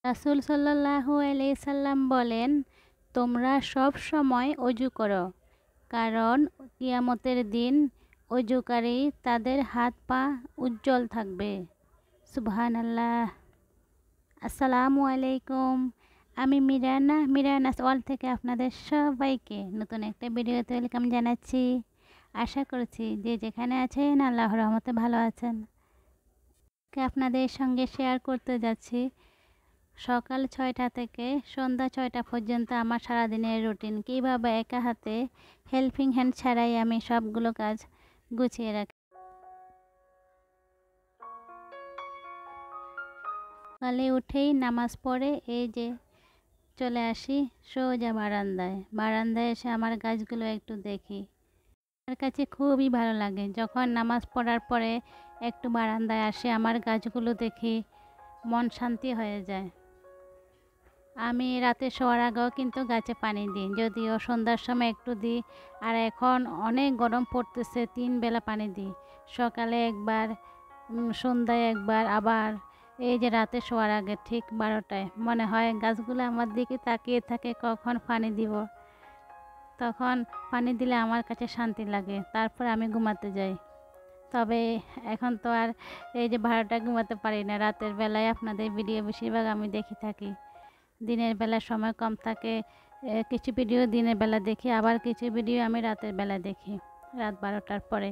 রাসূল সাল্লাল্লাহু আলাইহি সাল্লাম বলেন, তোমরা সব সময় ওযু করো, কারণ কিয়ামতের দিন ওযুকারী তাদের হাত পা উজ্জ্বল থাকবে। সুবহানাল্লাহ। আসসালামু আলাইকুম। আমি মিরানাস ওয়ার্ল্ড থেকে আপনাদের সবাইকে নতুন একটা ভিডিওতে ওয়েলকাম জানাচ্ছি। আশা করছি যে যেখানে আছেন আল্লাহর রহমতে ভালো আছেন। আপনাদের সঙ্গে শেয়ার করতে যাচ্ছি সকাল ৬টা থেকে সন্ধ্যা ৬টা পর্যন্ত আমার সারাদিনের রুটিন, কীভাবে একা হাতে হেল্পিং হ্যান্ড ছাড়াই আমি সবগুলো কাজ গুছিয়ে রাখি। সকালে উঠেই নামাজ পড়ে এই যে চলে আসি সোজা বারান্দায় এসে আমার গাছগুলো একটু দেখি। আমার কাছে খুবই ভালো লাগে যখন নামাজ পড়ার পরে একটু বারান্দায় আসে, আমার গাছগুলো দেখি মন শান্তি হয়ে যায়। আমি রাতে শোয়ার আগেও কিন্তু গাছে পানি দিই, যদিও সন্ধ্যার সময় একটু দিই। আর এখন অনেক গরম পড়তেছে, 3 বেলা পানি দিই, সকালে একবার, সন্ধ্যায় একবার, আবার এই যে রাতে শোয়ার আগে ঠিক 12টায়। মনে হয় গাছগুলো আমার দিকে তাকিয়ে থাকে কখন পানি দিব, তখন পানি দিলে আমার কাছে শান্তি লাগে, তারপর আমি ঘুমাতে যাই। তবে এখন তো আর এই যে 12টায় ঘুমাতে পারি না, রাতের বেলায় আপনাদের ভিডিও বেশিরভাগ আমি দেখে থাকি। দিনের বেলা সময় কম থাকে, কিছু ভিডিও দিনের বেলা দেখি, আবার কিছু ভিডিও আমি রাতের বেলা দেখি, রাত 12টার পরে।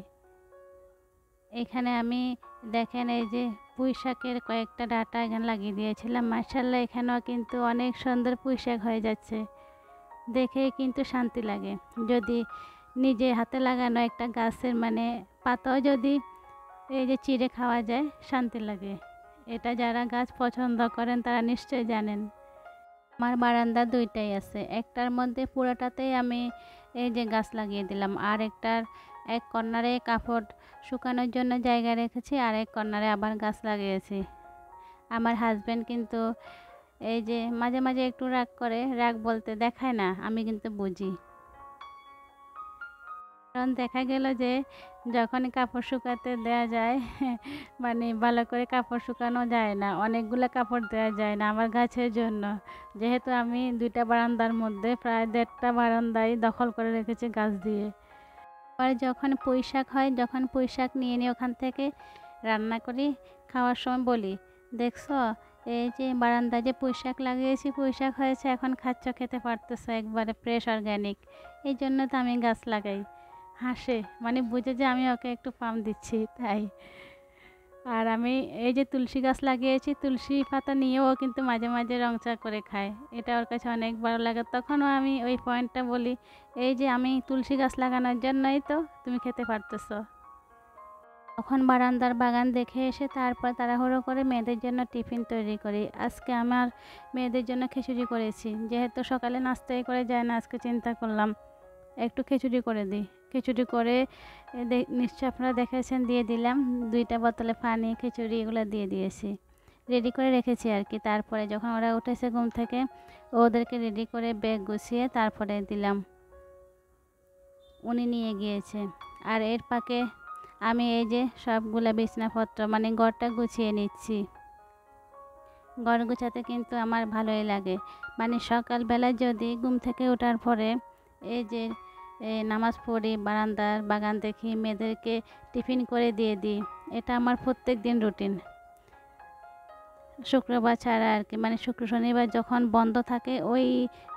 এখানে আমি দেখেন এই যে পুঁই শাকের কয়েকটা ডাঁটা এখানে লাগিয়ে দিয়েছিলাম। মাশাআল্লাহ, এখানেও কিন্তু অনেক সুন্দর পুঁই শাক হয়ে যাচ্ছে, দেখেই কিন্তু শান্তি লাগে। যদি নিজে হাতে লাগানো একটা গাছের পাতাও যদি এই যে চিড়ে খাওয়া যায়, শান্তি লাগে। এটা যারা গাছ পছন্দ করেন তারা নিশ্চয়ই জানেন। আমার বারান্দা 2টাই আছে, একটার মধ্যে পুরোটাতেই আমি এই যে গাছ লাগিয়ে দিলাম, আর একটার এক কর্নারে কাপড় শুকানোর জন্য জায়গা রেখেছি, আর এক কর্নারে আবার গাছ লাগিয়েছি। আমার হাজব্যান্ড কিন্তু এই যে মাঝে মাঝে একটু রাগ করে, রাগ বলতে দেখায় না, আমি কিন্তু বুঝি। কারণ দেখা গেল যে যখন কাপড় শুকাতে দেওয়া যায় ভালো করে কাপড় শুকানো যায় না, অনেকগুলো কাপড় দেওয়া যায় না আমার গাছের জন্য। যেহেতু আমি 2টা বারান্দার মধ্যে প্রায় 1.5টা বারান্দায় দখল করে রেখেছি গাছ দিয়ে। আবার যখন পুঁই শাক হয়, যখন পুঁই শাক নিয়ে নিই ওখান থেকে রান্না করি, খাওয়ার সময় বলি, দেখছো এই যে বারান্দায় যে পুঁই শাক লাগিয়েছি, পুঁই শাক হয়েছে, এখন খাচ্ছ, খেতে পারতেছো, একবারে ফ্রেশ অর্গ্যানিক। এই জন্য তো আমি গাছ লাগাই। হাসে, বুঝে যে আমি ওকে একটু পাম দিচ্ছি তাই। আর আমি এই যে তুলসী গাছ লাগিয়েছি, তুলসী পাতা নিয়েও কিন্তু মাঝে মাঝে রং চা করে খায়, এটা ওর কাছে অনেক ভালো লাগে। তখনও আমি ওই পয়েন্টটা বলি, এই যে আমি তুলসী গাছ লাগানোর জন্যই তো তুমি খেতে পারতেছো। তখন বারান্দার বাগান দেখে এসে তারপর তাড়াহুড়ো করে মেয়েদের জন্য টিফিন তৈরি করি। আজকে আমার মেয়েদের জন্য খিচুড়ি করেছি, যেহেতু সকালে নাস্তাই করে যায় না, আজকে চিন্তা করলাম একটু খিচুড়ি করে দিই। খিচুড়ি করে নিশ্চয় আপনারা দেখেছেন, দিয়ে দিলাম 2টা বোতলে পানি, খিচুড়ি এগুলো দিয়ে দিয়েছি, রেডি করে রেখেছি আর কি। তারপরে যখন ওরা উঠেছে ঘুম থেকে, ওদেরকে রেডি করে ব্যাগ গুছিয়ে তারপরে দিলাম, উনি নিয়ে গিয়েছে। আর এর ফাঁকে আমি এই যে সবগুলা বিছানাপত্র ঘরটা গুছিয়ে নিচ্ছি। ঘর গুছাতে কিন্তু আমার ভালোই লাগে। সকালবেলা যদি ঘুম থেকে ওঠার পরে এই যে নামাজ পড়ি, বারান্দার বাগান দেখি, মেয়েদেরকে টিফিন করে দিয়ে দিই, এটা আমার প্রত্যেক দিন রুটিন। শুক্রবার ছাড়া আর কি, শুক্র শনিবার যখন বন্ধ থাকে ওই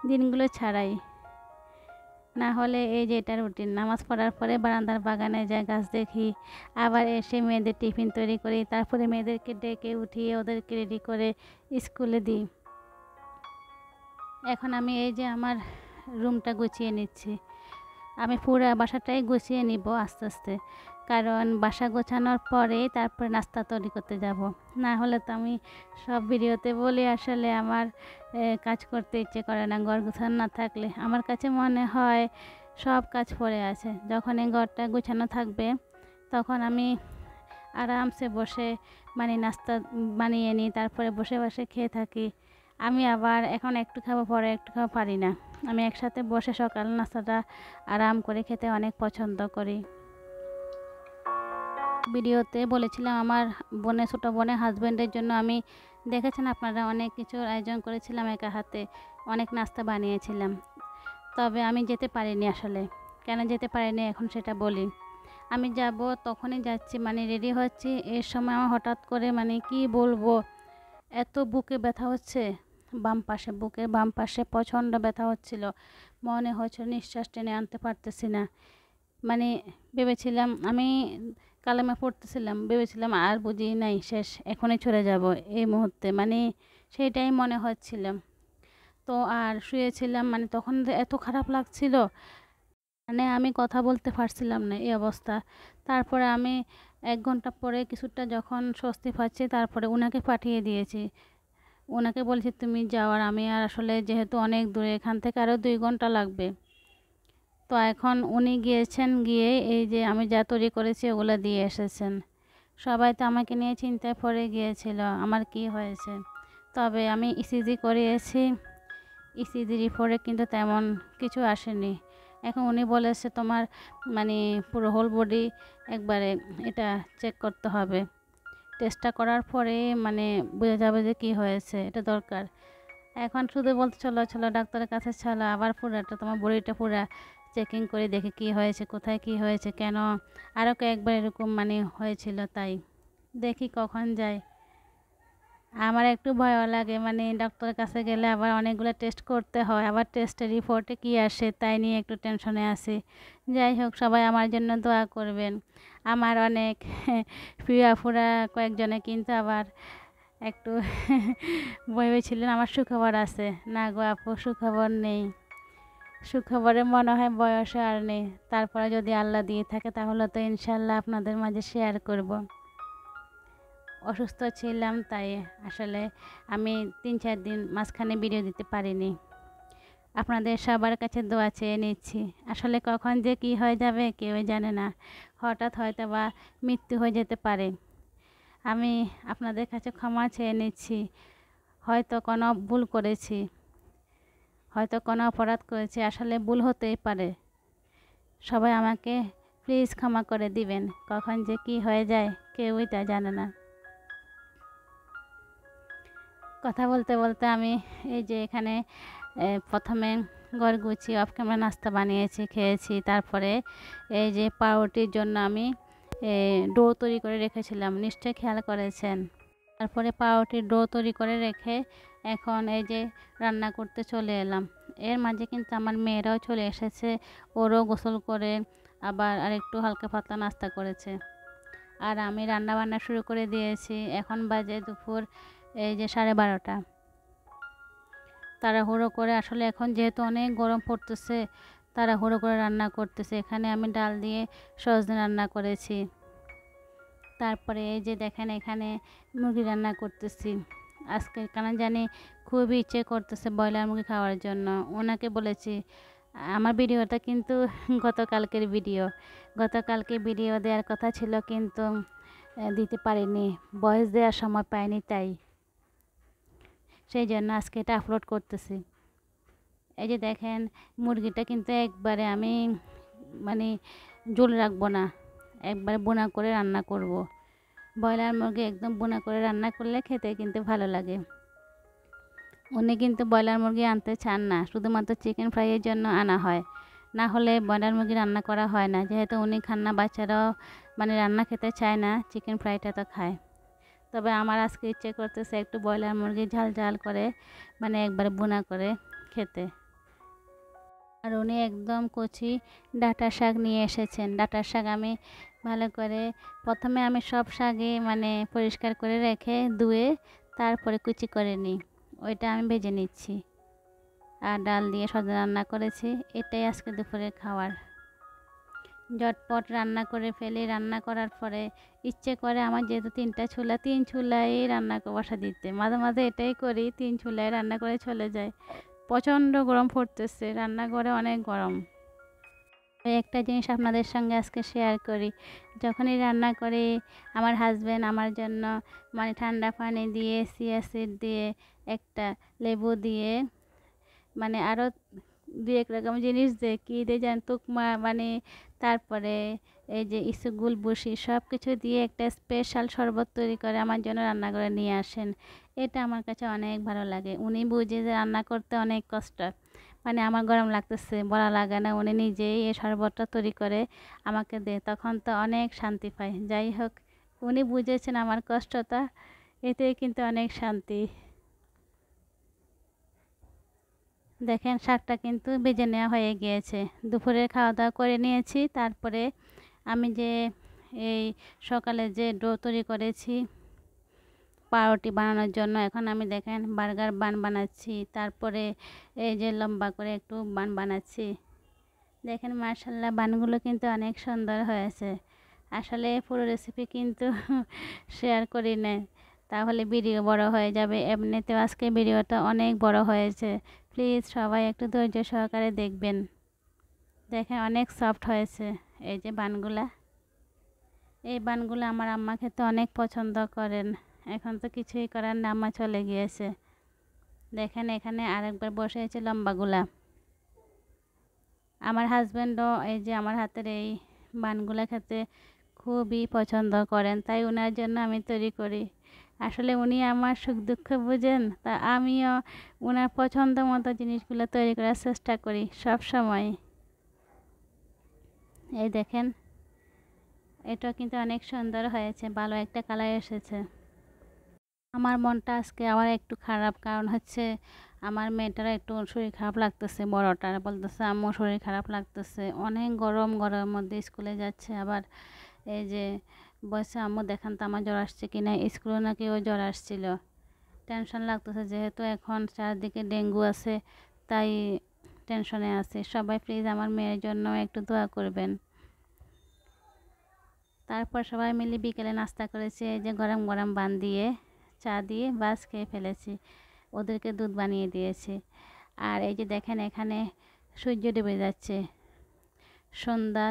দিনগুলো ছাড়াই, না হলে এই যে এটা রুটিন। নামাজ পড়ার পরে বারান্দার বাগানে যাই, গাছ দেখি, আবার এসে মেয়েদের টিফিন তৈরি করি, তারপরে মেয়েদেরকে ডেকে উঠিয়ে ওদেরকে রেডি করে স্কুলে দিই। এখন আমি এই যে আমার রুমটা গুছিয়ে নিচ্ছি, আমি পুরো বাসাটাই গুছিয়ে নিব আস্তে আস্তে, কারণ বাসা গোছানোর পরে তারপরে নাস্তা তৈরি করতে যাব। না হলে তো আমি সব ভিডিওতে বলি, আসলে আমার কাজ করতে ইচ্ছে করে না ঘর গোছানো না থাকলে। আমার কাছে মনে হয় সব কাজ পড়ে আছে, যখন এই ঘরটা গোছানো থাকবে তখন আমি আরামসে বসে নাস্তা বানিয়ে নিই, তারপরে বসে বসে খেয়ে থাকি। আমি আবার এখন একটু খাবো, পরে একটু খাবো পারি না, আমি একসাথে বসে সকাল নাস্তাটা আরাম করে খেতে অনেক পছন্দ করি। ভিডিওতে বলেছিলাম আমার ছোটো বোনের হাজব্যান্ডের জন্য আমি দেখেছেন আপনারা অনেক কিছুর আয়োজন করেছিলাম একা হাতে, অনেক নাস্তা বানিয়েছিলাম। তবে আমি যেতে পারিনি আসলে। কেন যেতে পারিনি এখন সেটা বলি। আমি যাব তখনই যাচ্ছি, মানে রেডি হচ্ছি, এর সময় আমার হঠাৎ করে মানে কি বলবো, এত বুকে ব্যথা হচ্ছে, বুকের বাম পাশে প্রচণ্ড ব্যথা হচ্ছিল। মনে হচ্ছিল নিঃশ্বাস টেনে আনতে পারতেছি না। মানে ভেবেছিলাম আমি কালেমা পড়তেছিলাম, ভেবেছিলাম আর বুঝি নাই, শেষ, এখনই চলে যাব এই মুহূর্তে, মানে সেইটাই মনে হচ্ছিল। তো আর শুয়েছিলাম, মানে তখন এত খারাপ লাগছিল, মানে আমি কথা বলতে পারছিলাম না, এই অবস্থা। তারপরে আমি 1 ঘন্টা পরে কিছুটা যখন স্বস্তি পাচ্ছি, তারপরে ওনাকে পাঠিয়ে দিয়েছি। ওনাকে বলেছি তুমি যাও, আর আমি আর আসলে যেহেতু অনেক দূরে, এখান থেকে আরও 2 ঘন্টা লাগবে। তো এখন উনি গিয়েছেন, গিয়ে এই যে আমি যা তৈরি করেছি ওগুলো দিয়ে এসেছেন। সবাই তো আমাকে নিয়ে চিন্তায় পড়ে গিয়েছিল আমার কি হয়েছে। তবে আমি ইসিজি করিয়েছি, ইসিজি রিপোর্টে কিন্তু তেমন কিছু আসেনি। এখন উনি বলেছে তোমার মানে পুরো হোল বডি একবারে এটা চেক করতে হবে। টেস্টটা করার পরে মানে বোঝা যাবে যে কি হয়েছে, এটা দরকার। এখন শুধু বলতে চলো চলো ডাক্তারের কাছে, চলো আবার পুরাটা তোমার বডিটা পুরা চেকিং করে দেখি কি হয়েছে, কোথায় কি হয়েছে, কেন আরও কয়েকবার এরকম মানে হয়েছিল, তাই দেখি কখন যাই। আমার একটু ভয়ও লাগে, মানে ডক্টরের কাছে গেলে আবার অনেকগুলো টেস্ট করতে হয়, আবার টেস্টের রিপোর্টে কি আসে তাই নিয়ে একটু টেনশনে আছি। যাই হোক, সবাই আমার জন্য দোয়া করবেন। আমার অনেক প্রিয় আপুরা কয়েকজনে কিন্তু আবার একটু ভেবেছিলেন আমার সুখবর আছে, না গো আপু, সুখবর নেই। সুখবরে মনে হয় বয়স আর নেই। তারপরে যদি আল্লাহ দিয়ে থাকে তাহলে তো ইনশাল্লাহ আপনাদের মাঝে শেয়ার করব। অসুস্থ ছিলাম, তাই আসলে আমি 3-4 দিন মাঝখানে ভিডিও দিতে পারিনি। আপনাদের সবার কাছে দোয়া চেয়ে নিচ্ছি। আসলে কখন যে কি হয়ে যাবে কেউই জানে না, হঠাৎ হয়তো বা মৃত্যু হয়ে যেতে পারে। আমি আপনাদের কাছে ক্ষমা চেয়ে নিচ্ছি, হয়তো কোনো ভুল করেছি, হয়তো কোনো অপরাধ করেছি, আসলে ভুল হতেই পারে। সবাই আমাকে প্লিজ ক্ষমা করে দিবেন, কখন যে কি হয়ে যায় কেউই তা জানে না। কথা বলতে বলতে আমি এই যে এখানে প্রথমে ঘর গুছিয়ে অফ ক্যামেরা নাস্তা বানিয়েছি, খেয়েছি। তারপরে এই যে পাউরুটির জন্য আমি ডো তৈরি করে রেখেছিলাম, নিশ্চয়ই খেয়াল করেছেন। তারপরে পাউরুটির ডো তৈরি করে রেখে এখন এই যে রান্না করতে চলে এলাম। এর মাঝে কিন্তু আমার মেয়েরাও চলে এসেছে, ওরও গোসল করে আবার আরেকটু হালকা পাতলা নাস্তা করেছে। আর আমি রান্না বান্না শুরু করে দিয়েছি। এখন বাজে দুপুর এই যে 12:30। তাড়াহুড়ো করে, আসলে এখন যেহেতু অনেক গরম পড়তেছে, তাড়াহুড়ো করে রান্না করতেছে। এখানে আমি ডাল দিয়ে সজনে রান্না করেছি। তারপরে এই যে দেখেন এখানে মুরগি রান্না করতেছি। আজকে কেন জানি খুবই ইচ্ছে করতেছে ব্রয়লার মুরগি খাওয়ার জন্য। ওনাকে বলেছি, আমার ভিডিওটা কিন্তু গতকালকের ভিডিও, গতকালকে ভিডিও দেওয়ার কথা ছিল কিন্তু দিতে পারিনি, ভয়েস দেওয়ার সময় পাইনি, তাই সেই জন্য আজকে এটা আপলোড করতেছি। এই যে দেখেন মুরগিটা কিন্তু একবারে আমি মানে ঝোল রাখবো না, একবারে বোনা করে রান্না করব। ব্রয়লার মুরগি একদম বোনা করে রান্না করলে খেতে কিন্তু ভালো লাগে। উনি কিন্তু ব্রয়লার মুরগি আনতে চান না, শুধুমাত্র চিকেন ফ্রাইয়ের জন্য আনা হয়, না হলে ব্রয়লার মুরগি রান্না করা হয় না। যেহেতু উনি খান না, বাচ্চারাও মানে রান্না খেতে চায় না, চিকেন ফ্রাইটা তো খায়। তবে আমার আজকে ইচ্ছে করতেছে একটু ব্রয়লার মুরগি ঝাল ঝাল করে, মানে একবার বোনা করে খেতে। আর উনি একদম কচি ডাঁটা শাক নিয়ে এসেছেন। ডাঁটা শাক আমি ভালো করে, প্রথমে আমি সব শাকই মানে পরিষ্কার করে রেখে ধুয়ে তারপরে কুচি করে নিই, ওইটা আমি ভেজে নিচ্ছি। আর ডাল দিয়ে সজনে রান্না করেছি, এটাই আজকে দুপুরে খাওয়ার। ঝটপট রান্না করে ফেলি। রান্না করার পরে ইচ্ছে করে আমার, যেহেতু 3টা চুলা, 3 চুলায় রান্না বসা দিতে, মাঝে মাঝে এটাই করি, 3 চুলায় রান্না করে চলে যায়। প্রচণ্ড গরম পড়তেছে, রান্নাঘরে অনেক গরম। একটা জিনিস আপনাদের সঙ্গে আজকে শেয়ার করি, যখনই রান্না করি আমার হাজব্যান্ড আমার জন্য মানে ঠান্ডা পানি দিয়ে, চিয়া সিড দিয়ে, একটা লেবু দিয়ে, মানে আরও 2-1 রকম জিনিস দিয়ে, কী দিয়ে যেন তুকমা, মানে তারপরে এই যে ইসুগুল বসি সব কিছু দিয়ে একটা স্পেশাল শরবত তৈরি করে আমার জন্য রান্না করে নিয়ে আসেন। এটা আমার কাছে অনেক ভালো লাগে। উনি বুঝে যে রান্না করতে অনেক কষ্ট, মানে আমার গরম লাগতেছে বলা লাগে না, উনি নিজেই এই শরবতটা তৈরি করে আমাকে দেয়, তখন তো অনেক শান্তি পাই। যাই হোক, উনি বুঝেছেন আমার কষ্টটা, এতেই কিন্তু অনেক শান্তি। দেখেন শাকটা কিন্তু ভেজে নেওয়া হয়ে গিয়েছে। দুপুরের খাওয়া দাওয়া করে নিয়েছি। তারপরে আমি যে এই সকালে যে ডো তৈরি করেছি পাউরুটি বানানোর জন্য, এখন আমি দেখেন বার্গার বান বানাচ্ছি। তারপরে এই যে লম্বা করে একটু বান বানাচ্ছি। দেখেন মাশাআল্লাহ বানগুলো কিন্তু অনেক সুন্দর হয়েছে। আসলে পুরো রেসিপি কিন্তু শেয়ার করি না, তাহলে ভিডিও বড় হয়ে যাবে। এমনিতেও আজকে ভিডিওটা অনেক বড় হয়েছে। প্লিজ সবাই একটু ধৈর্য সহকারে দেখবেন। দেখেন অনেক সফট হয়েছে এই যে বানগুলা। এই বানগুলো আমার আম্মা খেতে অনেক পছন্দ করেন। এখন তো কিছুই করার না, আম্মা চলে গিয়েছে। দেখেন এখানে আরেকবার বসেছে লম্বাগুলা। আমার হাজব্যান্ডও এই যে আমার হাতের এই বানগুলা খেতে খুবই পছন্দ করেন, তাই ওনার জন্য আমি তৈরি করি। আসলে উনি আমার সুখ দুঃখ বুঝেন, তা আমিও ওনার পছন্দ মতো জিনিসগুলো তৈরি করার চেষ্টা করি সব সময়। এই দেখেন এটা কিন্তু অনেক সুন্দর হয়েছে, ভালো একটা কালার এসেছে। আমার মনটা আজকে আবার একটু খারাপ, কারণ হচ্ছে আমার মেয়েটার একটু শরীর খারাপ লাগতেছে। বড়টার বলতেছে আম্মু শরীর খারাপ লাগতেছে, অনেক গরম, গরমের মধ্যে স্কুলে যাচ্ছে। আবার এই যে বলছে আম্মু দেখান তো আমার জ্বর আসছে কিনা, স্কুলে নাকি ও জ্বর আসছিল। টেনশন লাগতেছে, যেহেতু এখন চারদিকে ডেঙ্গু আছে, তাই টেনশনে আছে। সবাই প্লিজ আমার মেয়ের জন্য একটু দোয়া করবেন। তারপর সবাই মিলে বিকেলে নাস্তা করেছি এই যে গরম গরম বান দিয়ে চা দিয়ে বাস খেয়ে ফেলেছি। ওদেরকে দুধ বানিয়ে দিয়েছি। আর এই যে দেখেন এখানে সূর্য ডুবে যাচ্ছে। সন্ধ্যা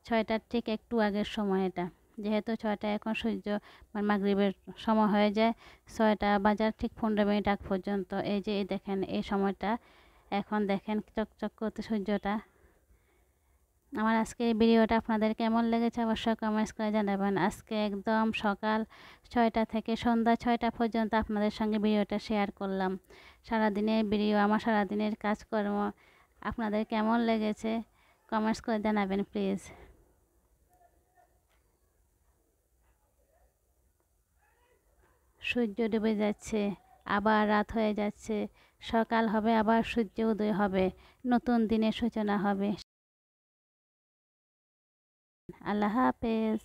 6টার ঠিক একটু আগের সময় এটা, যেহেতু 6টায় এখন সূর্য মাগরিবের সময় হয়ে যায়। 6টা বাজার ঠিক 15 মিনিট আগ পর্যন্ত এই যে এই দেখেন এই সময়টা, এখন দেখেন চকচক করতে সূর্যটা। আমার আজকে এই ভিডিওটা আপনাদের কেমন লেগেছে অবশ্যই কমেন্টস করে জানাবেন। আজকে একদম সকাল 6টা থেকে সন্ধ্যা 6টা পর্যন্ত আপনাদের সঙ্গে ভিডিওটা শেয়ার করলাম। সারাদিনের ভিডিও, আমার সারাদিনের কাজকর্ম আপনাদের কেমন লেগেছে কমেন্টস করে জানাবেন প্লিজ। সূর্য ডুবে যাচ্ছে, আবার রাত হয়ে যাচ্ছে, সকাল হবে, আবার সূর্য উদয় হবে, নতুন দিনের সূচনা হবে। আল্লাহ হাফেজ।